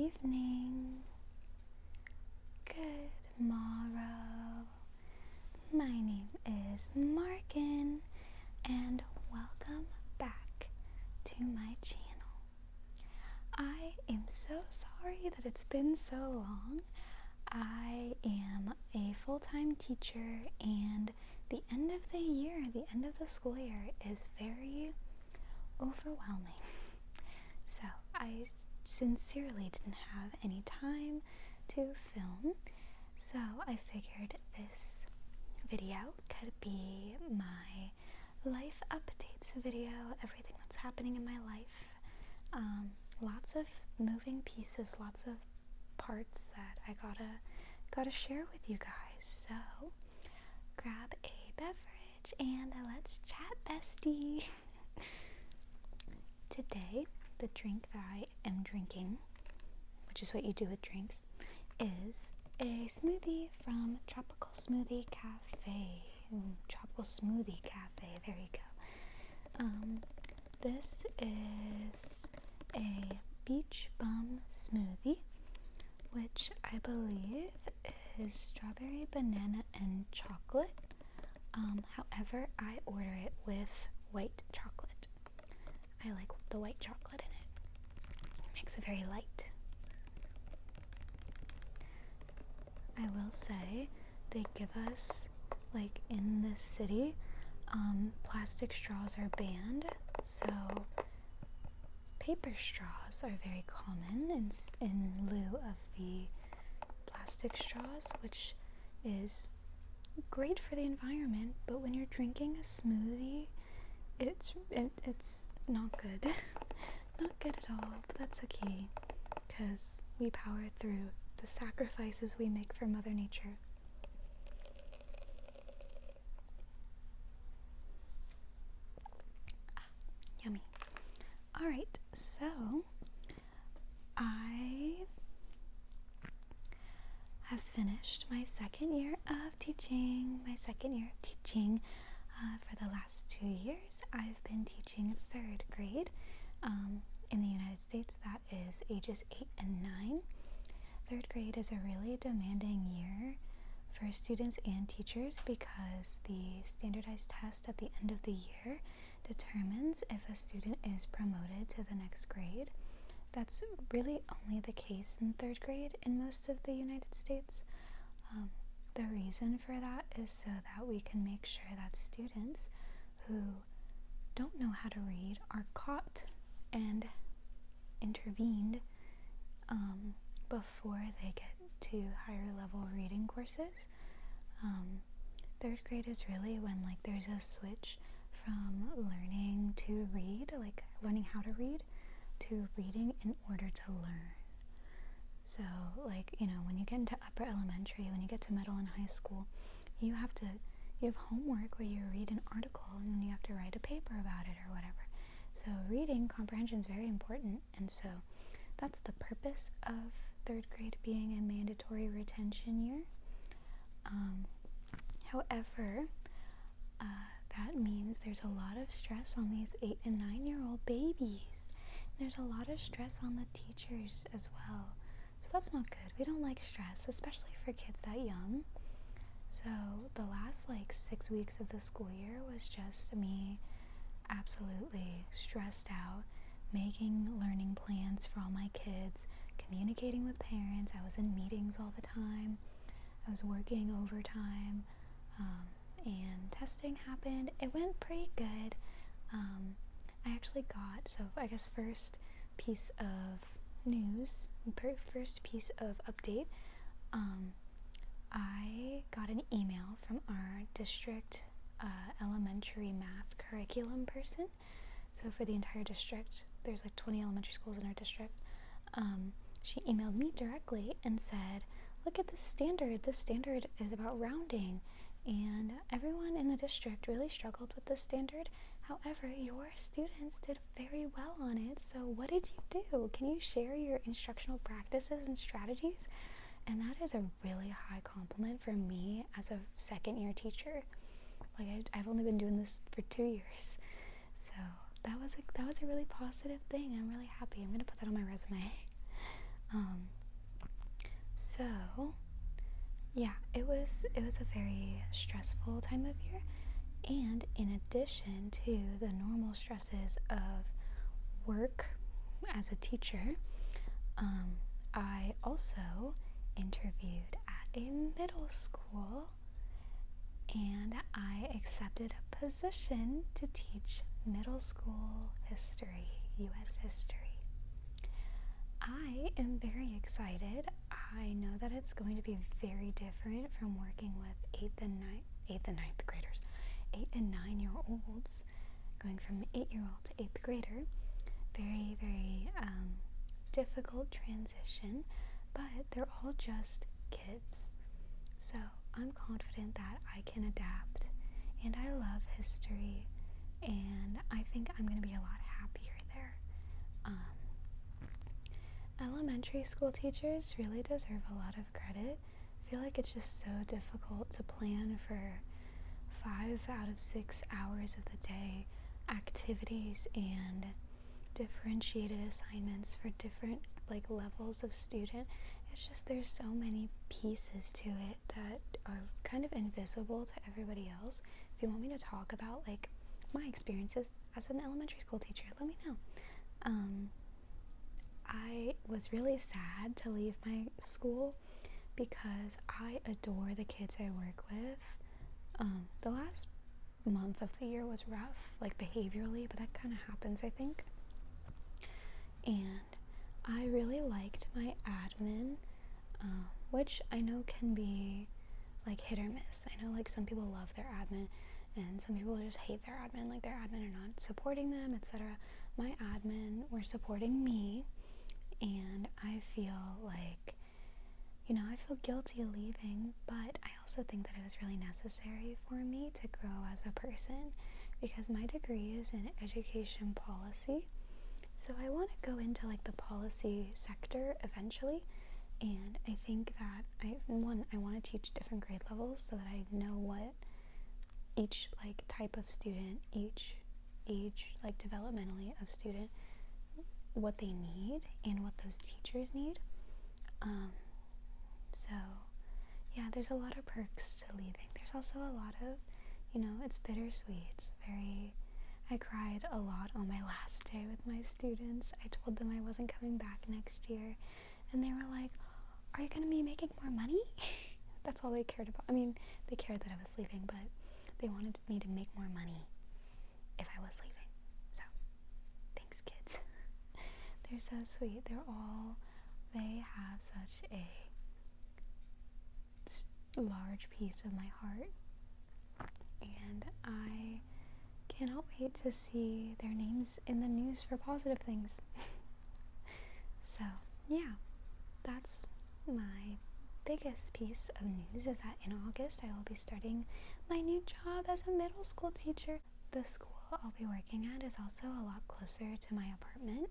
evening, good morrow. My name is Markin, and welcome back to my channel. I am so sorry that it's been so long. I am a full-time teacher, and the end of the year, the end of the school year is very overwhelming. So I sincerely didn't have any time to film, so I figured this video could be my life updates video, everything that's happening in my life. Lots of moving pieces, lots of parts that I gotta share with you guys. So grab a beverage and let's chat, bestie. Today, the drink that I am drinking, which is what you do with drinks, is a smoothie from Tropical Smoothie Cafe. Tropical Smoothie Cafe, there you go. This is a beach bum smoothie, which I believe is strawberry, banana, and chocolate. However, I order it with white chocolate. I like the white chocolate in it. It makes it very light. I will say they give us, like in this city, plastic straws are banned, so paper straws are very common in lieu of the plastic straws, which is great for the environment, but when you're drinking a smoothie, it's not good. Not good at all, but that's okay, because we power through the sacrifices we make for Mother Nature. Yummy. Alright, so I have finished my second year of teaching. For the last 2 years, I've been teaching 3rd grade. In the United States, that is ages 8 and 9. 3rd grade is a really demanding year for students and teachers because the standardized test at the end of the year determines if a student is promoted to the next grade. That's really only the case in 3rd grade in most of the United States. The reason for that is so that we can make sure that students who don't know how to read are caught and intervened before they get to higher level reading courses. 3rd grade is really when there's a switch from learning to read, learning how to read, to reading in order to learn. So when you get into upper elementary, when you get to middle and high school, you have homework where you read an article and then you have to write a paper about it or whatever. So reading comprehension is very important, and so that's the purpose of 3rd grade being a mandatory retention year. However, that means there's a lot of stress on these 8 and 9-year-old babies. There's a lot of stress on the teachers as well. So that's not good. We don't like stress, especially for kids that young. So the last 6 weeks of the school year was just me absolutely stressed out, making learning plans for all my kids, communicating with parents. I was in meetings all the time. I was working overtime, and testing happened. It went pretty good. I actually got, first piece of news, first piece of update, I got an email from our district elementary math curriculum person. So for the entire district, there's 20 elementary schools in our district. She emailed me directly and said, look at this standard. This standard is about rounding, and everyone in the district really struggled with this standard. However, your students did very well on it, so what did you do? Can you share your instructional practices and strategies? And that is a really high compliment for me as a 2nd-year teacher. I've only been doing this for 2 years, so that was a really positive thing. I'm really happy. I'm gonna put that on my resume. Um, so yeah, it was a very stressful time of year, and in addition to the normal stresses of work as a teacher, I also interviewed at a middle school, and I accepted a position to teach middle school history, U.S. history. I am very excited. I know that it's going to be very different from working with 8th and 9th graders, 8 and 9-year-olds, going from 8-year-old to 8th grader. Very, very difficult transition, but they're all just kids. So I'm confident that I can adapt, and I love history, and I think I'm going to be a lot happier there. Elementary school teachers really deserve a lot of credit. I feel like it's just so difficult to plan for 5 out of 6 hours of the day activities and differentiated assignments for different levels of student. It's just there's so many pieces to it that are kind of invisible to everybody else. If you want me to talk about my experiences as an elementary school teacher, let me know. I was really sad to leave my school because I adore the kids I work with. The last month of the year was rough, behaviorally, but that kind of happens, I think. And I really liked my admin, which I know can be hit or miss. I know some people love their admin and some people just hate their admin, their admin are not supporting them, etc. My admin were supporting me, and I feel I feel guilty leaving, but I also think that it was really necessary for me to grow as a person, because my degree is in education policy. So I want to go into the policy sector eventually, and I think that I want to teach different grade levels so that I know what each type of student, each age developmentally of student, what they need and what those teachers need. So yeah, there's a lot of perks to leaving. There's also a lot of, it's bittersweet. It's very, I cried a lot on my last day with my students. I told them I wasn't coming back next year, and they were like, are you going to be making more money? That's all they cared about. I mean, they cared that I was leaving, but they wanted me to make more money if I was leaving. So, thanks, kids. They're so sweet. They have such a large piece of my heart, and I cannot wait to see their names in the news for positive things. So yeah, that's my biggest piece of news, is that in August I will be starting my new job as a middle school teacher. The school I'll be working at is also a lot closer to my apartment.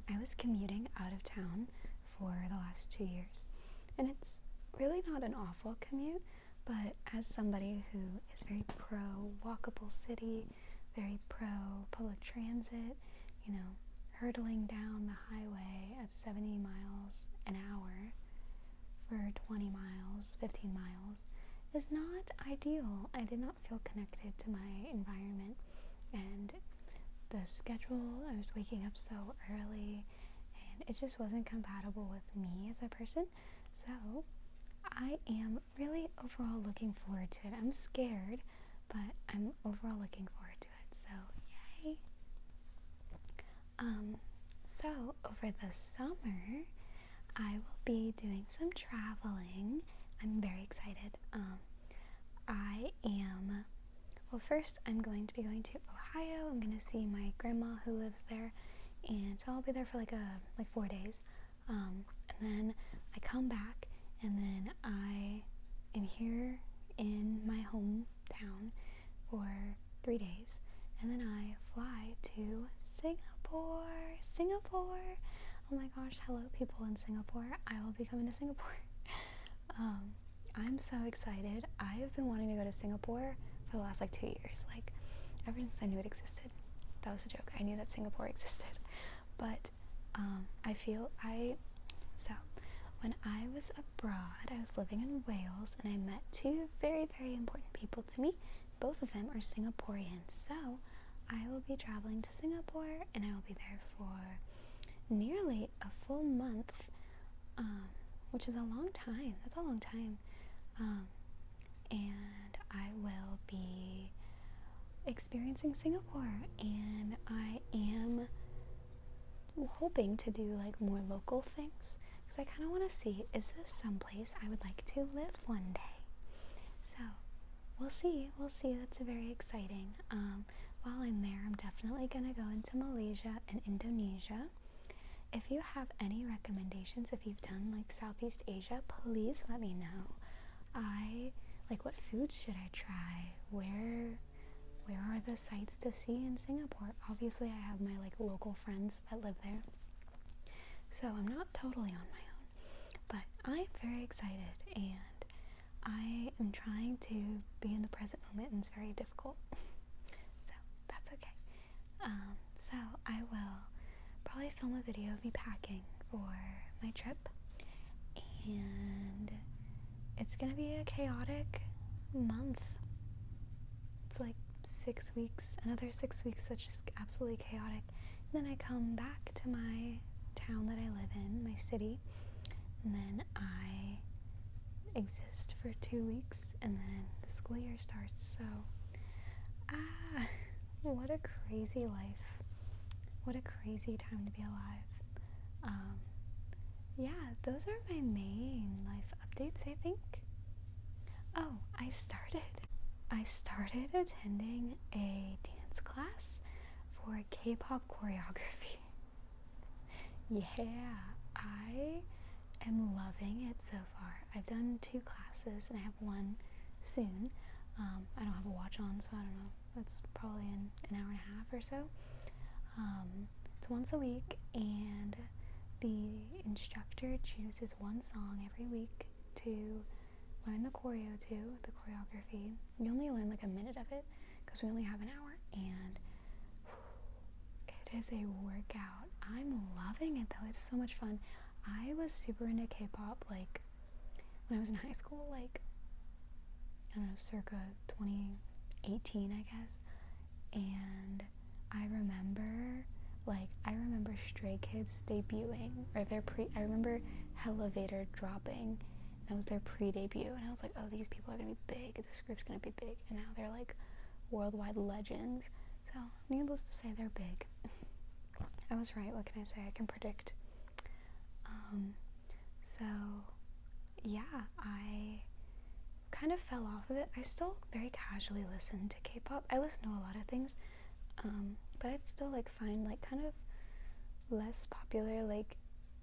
I was commuting out of town for the last 2 years, and it's really not an awful commute, but as somebody who is very pro walkable city, very pro public transit, hurtling down the highway at 70 miles an hour for 20 miles, 15 miles is not ideal. I did not feel connected to my environment, and the schedule, I was waking up so early, and it just wasn't compatible with me as a person. So I am really overall looking forward to it. I'm scared, but I'm overall looking forward to it. So yay! So over the summer, I will be doing some traveling. I'm very excited. First I'm going to be going to Ohio. I'm going to see my grandma who lives there, and so I'll be there for like 4 days. And then I come back, and then I am here in my hometown for 3 days, and then I fly to Singapore. Oh my gosh, hello people in Singapore. I will be coming to Singapore. I'm so excited. I have been wanting to go to Singapore for the last 2 years, ever since I knew it existed. That was a joke. I knew that Singapore existed, but I feel So, when I was abroad, I was living in Wales, and I met two very, very important people to me. Both of them are Singaporean. So, I will be traveling to Singapore, and I will be there for nearly a full month, which is a long time. That's a long time. And I will be experiencing Singapore, and I am hoping to do like more local things, because I kind of want to see, is this someplace I would like to live one day? So we'll see. That's very exciting. While I'm there, I'm definitely gonna go into Malaysia and Indonesia. If you have any recommendations, if you've done like Southeast Asia, please let me know. What foods should I try? Where are the sights to see in Singapore? Obviously, I have my like local friends that live there, so I'm not totally on my own. But I'm very excited, and I am trying to be in the present moment, and it's very difficult. So that's okay. So I will probably film a video of me packing for my trip, and it's gonna be a chaotic month. It's like 6 weeks, another 6 weeks that's just absolutely chaotic. And then I come back to my town that I live in, my city, and then I exist for 2 weeks, and then the school year starts. So, what a crazy life. What a crazy time to be alive. Yeah, those are my main life updates, I think. Oh, I started attending a dance class for K-pop choreography. Yeah, I am loving it so far. I've done 2 classes, and I have one soon. I don't have a watch on, so I don't know. It's probably in an hour and a half or so. It's once a week, and the instructor chooses one song every week to learn the choreography. You only learn like a minute of it, because we only have an hour, and it is a workout. I'm loving it though. It's so much fun. I was super into K-pop like when I was in high school, like I don't know, circa 2018, I guess. And I remember Stray Kids debuting, or I remember Elevator dropping. That was their pre-debut, and I was like, oh, these people are gonna be big. This group's gonna be big, and now they're like worldwide legends. So, needless to say, they're big. I was right. What can I say? I can predict. So, yeah, I kind of fell off of it. I still very casually listen to K-pop. I listen to a lot of things, but I'd still like find like kind of less popular like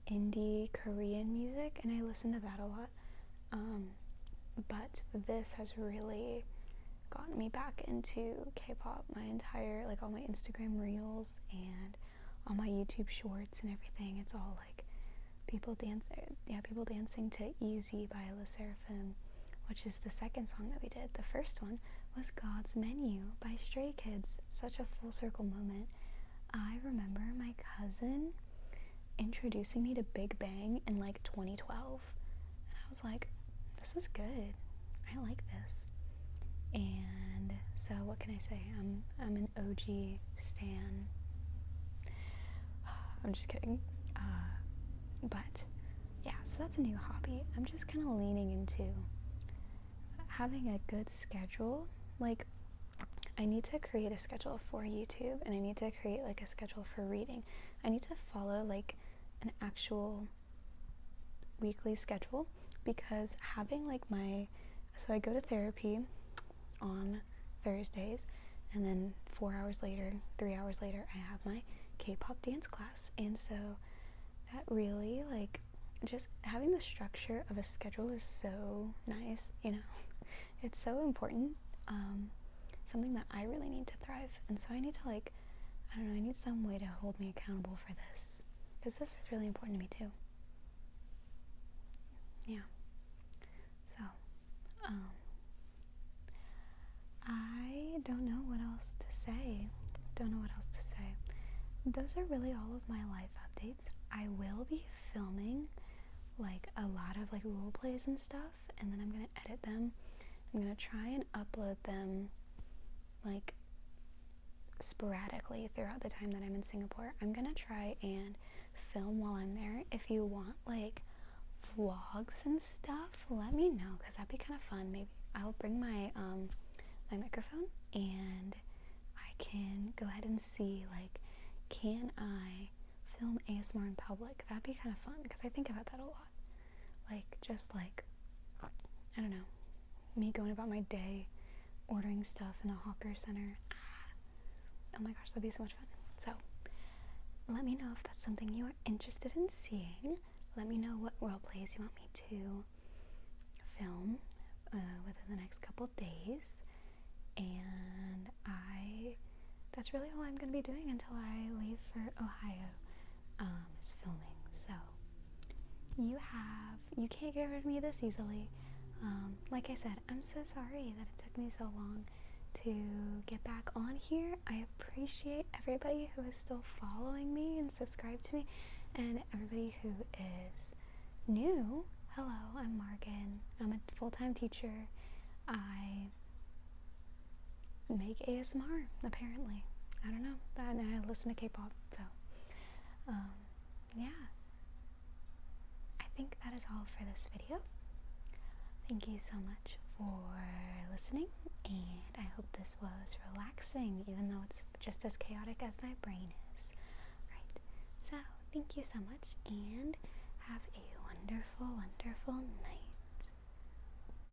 indie Korean music, and I listen to that a lot. But this has really gotten me back into K-pop. My entire, like all my Instagram reels and all my YouTube shorts and everything, it's all like people dancing to Easy by Le Sserafim, which is the second song that we did. The first one was God's Menu by Stray Kids. Such a full circle moment. I remember my cousin introducing me to Big Bang in like 2012, and I was like, this is good. I like this. And so what can I say? I'm an OG stan. I'm just kidding. But yeah, so that's a new hobby. I'm just kind of leaning into having a good schedule. Like, I need to create a schedule for YouTube, and I need to create like a schedule for reading. I need to follow like an actual weekly schedule, because having like so I go to therapy on Thursdays, and then 3 hours later I have my K-pop dance class. And so that really, like, just having the structure of a schedule is so nice, you know. It's so important. Something that I really need to thrive. And so I need to, like, I don't know, I need some way to hold me accountable for this, because this is really important to me too. Yeah. So, I don't know what else to say. Those are really all of my life updates. I will be filming like a lot of like role plays and stuff, and then I'm gonna edit them. I'm gonna try and upload them like sporadically throughout the time that I'm in Singapore. I'm gonna try and film while I'm there. If you want like vlogs and stuff, let me know, because that'd be kind of fun. Maybe I'll bring my my microphone and I can go ahead and see like, can I film ASMR in public? That'd be kind of fun, because I think about that a lot. Like, just like, I don't know, me going about my day ordering stuff in a hawker center. Oh my gosh, that'd be so much fun. So let me know if that's something you are interested in seeing. Let me know what role plays you want me to film within the next couple days. And that's really all I'm going to be doing until I leave for Ohio, is filming. So you can't get rid of me this easily. Like I said, I'm so sorry that it took me so long to get back on here. I appreciate everybody who is still following me and subscribed to me, and everybody who is new. Hello, I'm Morgan. I'm a full-time teacher. I make ASMR, apparently. I don't know. And I listen to K-pop, so yeah. I think that is all for this video. Thank you so much for listening, and I hope this was relaxing, even though it's just as chaotic as my brain is. Right. So, thank you so much, and have a wonderful, wonderful night.